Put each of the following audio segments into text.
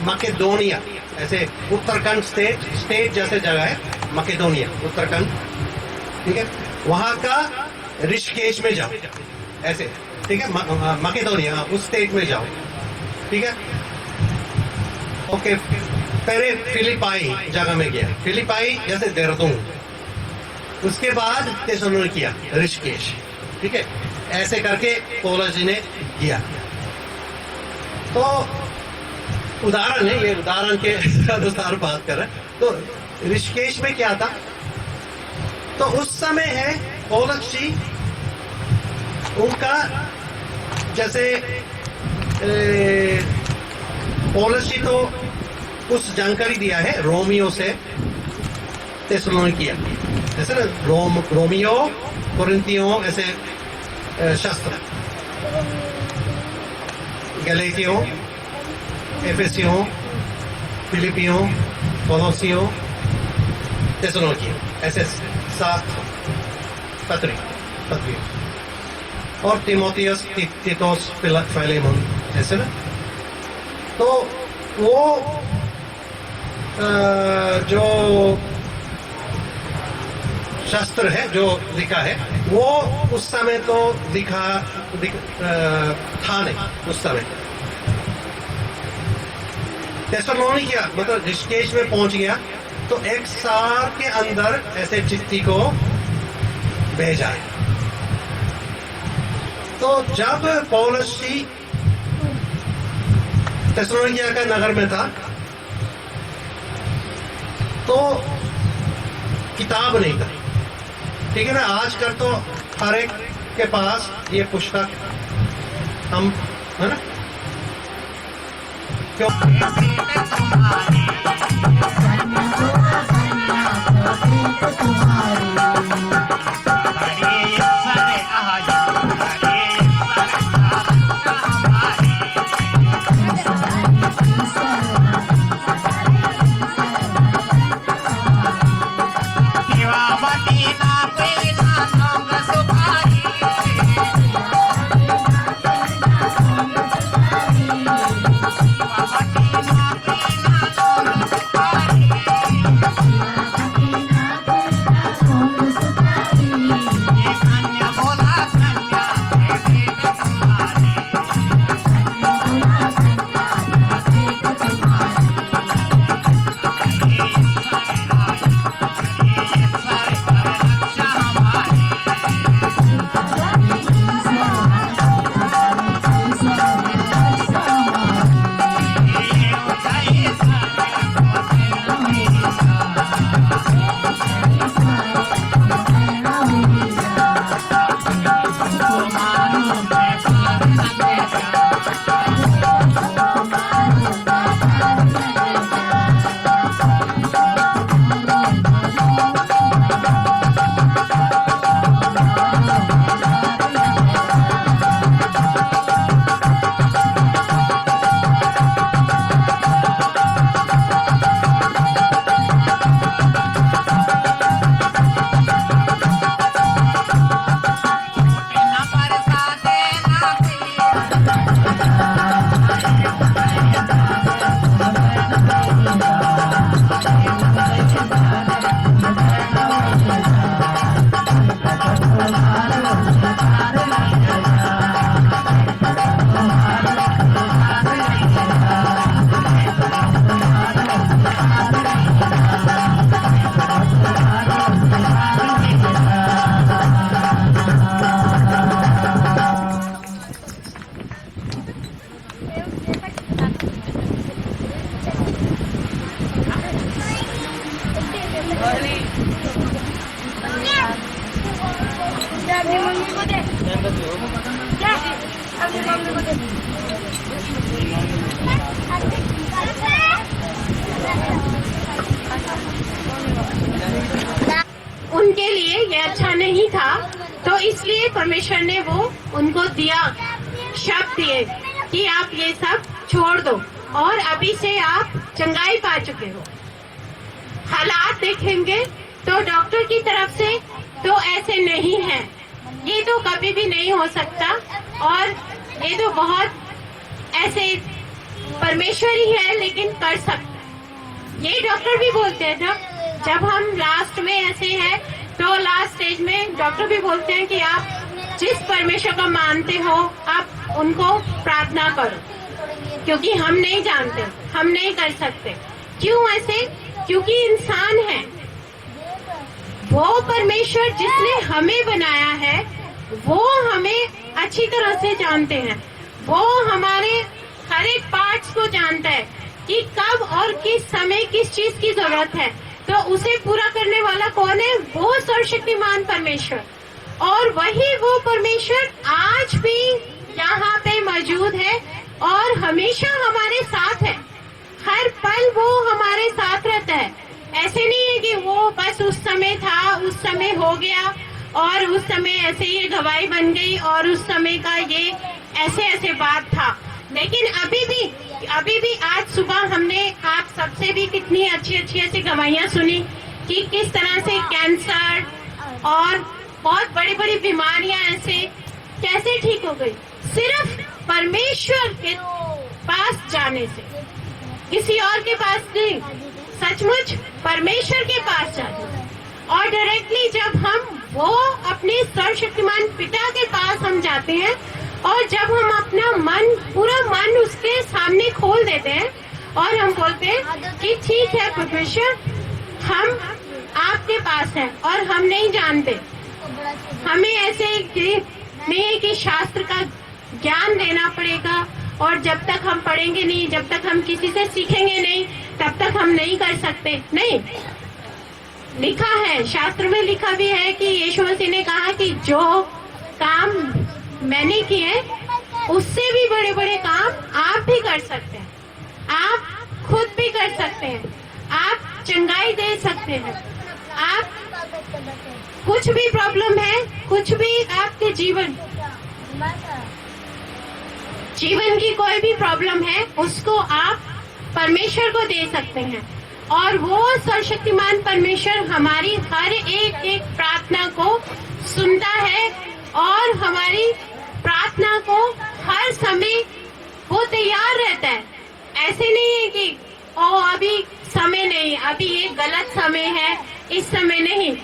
मकेडोनिया, ऐसे उत्तराखंड स्टेट जैसे जगह है मकेडोनिया, उत्तराखंड, ठीक है, वहां का ऋषिकेश में जाओ, ऐसे, ठीक है, मकेडोनिया उस स्टेट में जाओ, ठीक है। ओके, पहले फिलिपाई जगह में गया, फिलिपाई जैसे देहरादून, उसके बाद थेसलोनिकिया, ऋषिकेश, ठीक है, ऐसे करके पौलुस जी ने किया। तो उदाहरण है, ये उदाहरण के अनुसार बात कर रहे हैं। तो ऋषिकेश में क्या था, तो उस समय है पौलुस जी, उनका जैसे पौलुस जी तो कुछ जानकारी दिया है रोमियो से थेसलोनिकिया, जैसे ना रोमियो, कोरिन्थियों, ऐसे शास्त्र, गलातियों, एफेसियों, फिलिपियों, कोलोसियों, थेसलोनिकियों, ऐसे 7 पत्री, और तिमोथियस, तीतुस, फिलेमोन, ऐसे ना। तो वो जो शास्त्र है जो लिखा है, वो उस समय तो लिखा था नहीं उस समय। थेसलोनिकिया मतलब ऋषिकेश में पहुंच गया, तो 1 साल के अंदर ऐसे चिट्ठी को भेजा है। तो जब पौलुस जी थेसलोनिकिया का नगर में था, तो किताब नहीं था, ठीक है ना। आजकल तो हर एक के पास ये पुस्तक हम, है ना, क्यों उनके लिए ये अच्छा नहीं था, तो इसलिए परमेश्वर ने वो उनको दिया, शब्द दिए कि आप ये सब छोड़ दो, और अभी से आप चंगाई पा चुके हो। हालात देखेंगे तो डॉक्टर की तरफ से तो ऐसे नहीं है, ये तो कभी भी नहीं हो सकता, और ये तो बहुत ऐसे परमेश्वर ही है लेकिन कर सकता है। ये डॉक्टर भी बोलते हैं। जब हम लास्ट में ऐसे हैं तो लास्ट स्टेज में डॉक्टर भी बोलते हैं कि आप जिस परमेश्वर को मानते हो आप उनको प्रार्थना करो, क्योंकि हम नहीं जानते, हम नहीं कर सकते। क्यों ऐसे? क्योंकि इंसान है, वो परमेश्वर जिसने हमें बनाया है वो हमें अच्छी तरह से जानते हैं। वो हमारे हर एक पार्ट्स को जानता है कि कब और किस समय किस चीज की जरूरत है, तो उसे पूरा करने वाला कौन है? वो सर्वशक्तिमान परमेश्वर। और वही वो परमेश्वर आज भी यहाँ पे मौजूद है और हमेशा हमारे साथ है। हर पल वो हमारे साथ रहता है। ऐसे नहीं है कि वो बस उस समय था, उस समय हो गया और उस समय ऐसे ये गवाही बन गई और उस समय का ये ऐसे ऐसे बात था। लेकिन अभी भी आज सुबह हमने आप सबसे भी कितनी अच्छी अच्छी ऐसी गवाहियां सुनी कि किस तरह से कैंसर और बहुत बड़ी बड़ी बीमारियां ऐसे कैसे ठीक हो गई, सिर्फ परमेश्वर के पास जाने से, किसी और के पास नहीं, सचमुच परमेश्वर के पास जाने से। और डायरेक्टली जब हम वो अपने सर्वशक्तिमान पिता के पास हम जाते हैं और जब हम अपना मन, पूरा मन उसके सामने खोल देते हैं और हम बोलते हैं कि ठीक है परमेश्वर, हम आपके पास हैं और हम नहीं जानते, हमें ऐसे नहीं है कि शास्त्र का ज्ञान देना पड़ेगा और जब तक हम पढ़ेंगे नहीं, जब तक हम किसी से सीखेंगे नहीं, तब तक हम नहीं कर सकते। नहीं, लिखा है, शास्त्र में लिखा भी है कि यीशु मसीह ने कहा कि जो काम मैंने किए उससे भी बड़े बड़े काम आप भी कर सकते हैं, आप खुद भी कर सकते हैं, आप चंगाई दे सकते हैं। आप कुछ भी प्रॉब्लम है, कुछ भी आपके जीवन की कोई भी प्रॉब्लम है, उसको आप परमेश्वर को दे सकते हैं और वो सर्वशक्तिमान परमेश्वर हमारी हर एक प्रार्थना को सुनता है और हमारी प्रार्थना को हर समय वो तैयार रहता है। ऐसे नहीं है कि अभी समय नहीं, अभी ये गलत समय है, इस समय नहीं।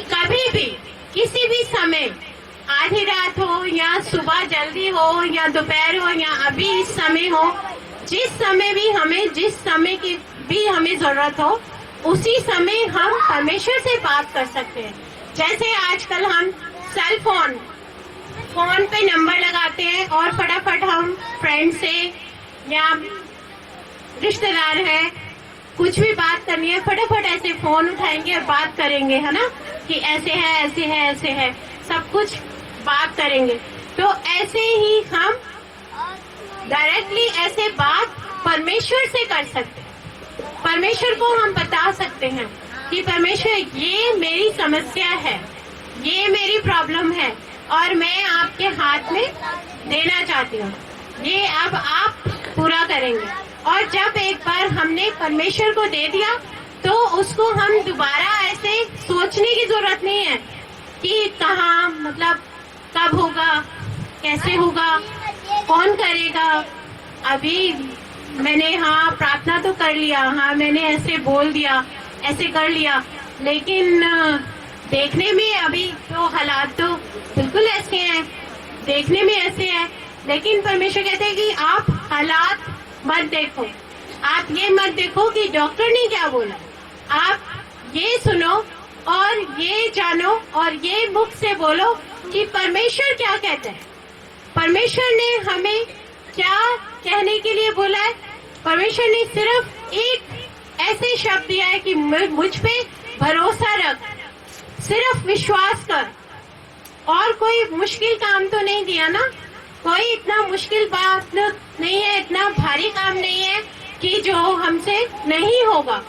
कभी भी किसी भी समय, आधी रात हो या सुबह जल्दी हो या दोपहर हो या अभी इस समय हो, जिस समय की भी हमें जरूरत हो, उसी समय हम परमेश्वर से बात कर सकते हैं। जैसे आजकल हम सेल फोन पे नंबर लगाते हैं और फटाफट हम फ्रेंड से या रिश्तेदार है, कुछ भी बात करनी है, फटाफट ऐसे फोन उठाएंगे और बात करेंगे, है ना, कि ऐसे है, ऐसे है, ऐसे है, सब कुछ बात करेंगे। तो ऐसे ही हम डायरेक्टली ऐसे बात परमेश्वर से कर सकते हैं। परमेश्वर को हम बता सकते हैं कि परमेश्वर, ये मेरी समस्या है, ये मेरी प्रॉब्लम है और मैं आपके हाथ में देना चाहती हूँ, ये अब आप पूरा करेंगे। और जब एक बार हमने परमेश्वर को दे दिया तो उसको हम दोबारा ऐसे सोचने की जरूरत नहीं है कि कहाँ, मतलब कब होगा, कैसे होगा, कौन करेगा। अभी मैंने प्रार्थना तो कर लिया, मैंने ऐसे बोल दिया, ऐसे कर लिया, लेकिन देखने में अभी तो हालात तो बिल्कुल ऐसे हैं, देखने में ऐसे है। लेकिन परमेश्वर कहते हैं कि आप हालात मत देखो, आप ये मत देखो कि डॉक्टर ने क्या बोला, आप ये सुनो और ये जानो और ये मुख से बोलो कि परमेश्वर क्या कहते हैं, परमेश्वर ने हमें क्या कहने के लिए बोला है। परमेश्वर ने सिर्फ एक ऐसे शब्द दिया है कि मुझ पे भरोसा रख, सिर्फ विश्वास कर। और कोई मुश्किल काम तो नहीं दिया ना, कोई इतना मुश्किल बात नहीं है, इतना भारी काम नहीं है कि जो हमसे नहीं होगा।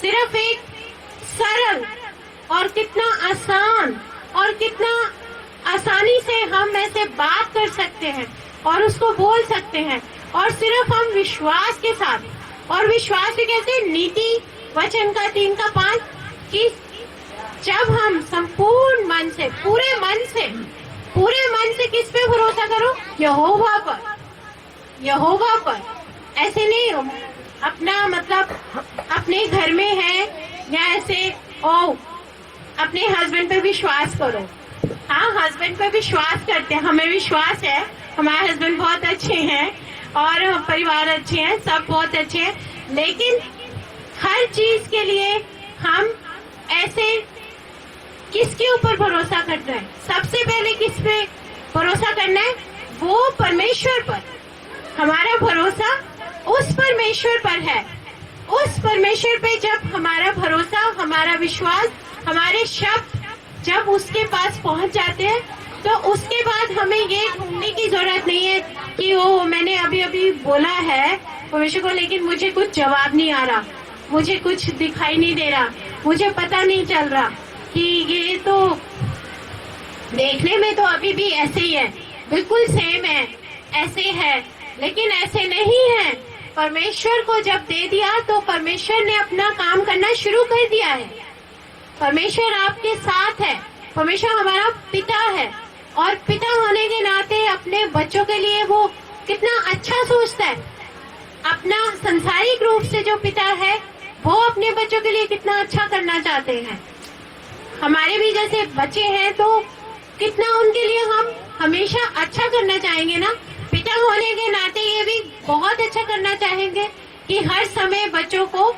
सिर्फ एक सरल और कितना आसान और कितना आसानी से हम ऐसे बात कर सकते हैं और उसको बोल सकते हैं, और सिर्फ हम विश्वास के साथ, और विश्वास भी कैसे, नीति वचन का 3:5 कि जब हम संपूर्ण मन से, पूरे मन से किस पे भरोसा करो, यहोवा पर। ऐसे नहीं हो, अपना मतलब अपने घर में है या ऐसे ओ अपने हस्बैंड पे विश्वास करो। हाँ, हस्बैंड पे विश्वास करते हैं, हमें विश्वास है, हमारे हस्बैंड बहुत अच्छे हैं और परिवार अच्छे हैं, सब बहुत अच्छे हैं, लेकिन हर चीज के लिए हम ऐसे किसके ऊपर भरोसा करना है? सबसे पहले किस पे भरोसा करना है? वो परमेश्वर पर। हमारा भरोसा उस परमेश्वर पर है। उस परमेश्वर पे जब हमारा भरोसा, हमारा विश्वास, हमारे शब्द जब उसके पास पहुंच जाते हैं, तो उसके बाद हमें ये ढूंढने की जरूरत नहीं है कि वो मैंने अभी अभी बोला है परमेश्वर को, लेकिन मुझे कुछ जवाब नहीं आ रहा, मुझे कुछ दिखाई नहीं दे रहा, मुझे पता नहीं चल रहा कि ये तो देखने में तो अभी भी ऐसे ही है, बिल्कुल सेम है, ऐसे है, लेकिन ऐसे नहीं है। परमेश्वर को जब दे दिया तो परमेश्वर ने अपना काम करना शुरू कर दिया है। परमेश्वर आपके साथ है, परमेश्वर हमारा पिता है, और पिता होने के नाते अपने बच्चों के लिए वो कितना अच्छा सोचता है। अपना संसारिक रूप से जो पिता है वो अपने बच्चों के लिए कितना अच्छा करना चाहते हैं। हमारे भी जैसे बच्चे हैं तो कितना उनके लिए हम हमेशा अच्छा करना चाहेंगे ना। पिता होने के नाते ये भी बहुत अच्छा करना चाहेंगे कि हर समय बच्चों को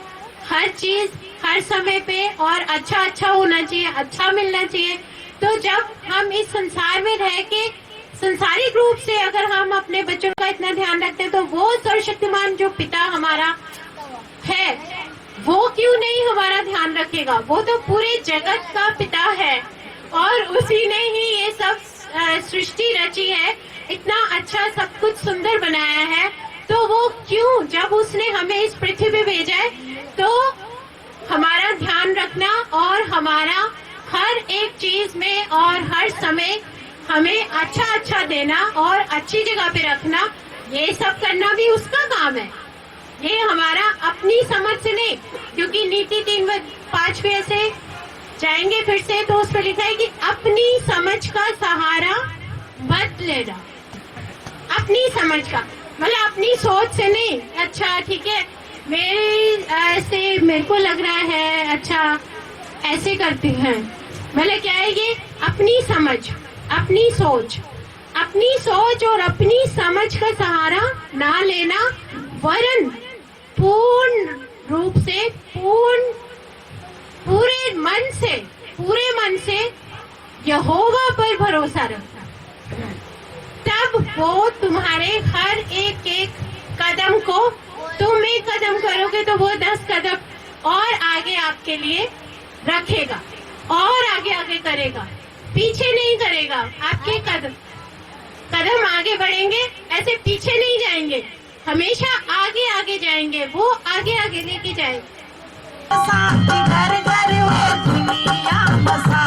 हर चीज हर समय पे और अच्छा अच्छा होना चाहिए, अच्छा मिलना चाहिए। तो जब हम इस संसार में रह के संसारिक रूप से अगर हम अपने बच्चों का इतना ध्यान रखते हैं, तो वो सर्वशक्तिमान जो पिता हमारा है वो क्यों नहीं हमारा ध्यान रखेगा? वो तो पूरे जगत का पिता है और उसी ने ही ये सब सृष्टि रची है, इतना अच्छा सब कुछ सुंदर बनाया है। तो वो क्यों, जब उसने हमें इस पृथ्वी पे भेजा है, तो हमारा ध्यान रखना और हमारा हर एक चीज में और हर समय हमें अच्छा अच्छा देना और अच्छी जगह पे रखना, ये सब करना भी उसका काम है। ये हमारा अपनी समझ से नहीं, क्योंकि नीति 3-5 पे ऐसे जाएंगे फिर से, तो उस पर लिखा है कि अपनी समझ का सहारा मत लेना। अपनी समझ का मतलब अपनी सोच से नहीं, अच्छा ठीक है मेरे को लग रहा है अच्छा ऐसे करती हैं, मतलब क्या है ये अपनी समझ, अपनी सोच और अपनी समझ का सहारा ना लेना, वरन पूर्ण रूप से पूरे मन से यहोवा पर भरोसा रखना। तब वो तुम्हारे हर एक कदम को, तुम एक कदम करोगे तो वो 10 कदम और आगे आपके लिए रखेगा और आगे करेगा, पीछे नहीं करेगा। आपके कदम आगे बढ़ेंगे, ऐसे पीछे नहीं जाएंगे, हमेशा आगे जाएंगे, वो आगे लेके जाएंगे। घर घर हो दुनिया बसा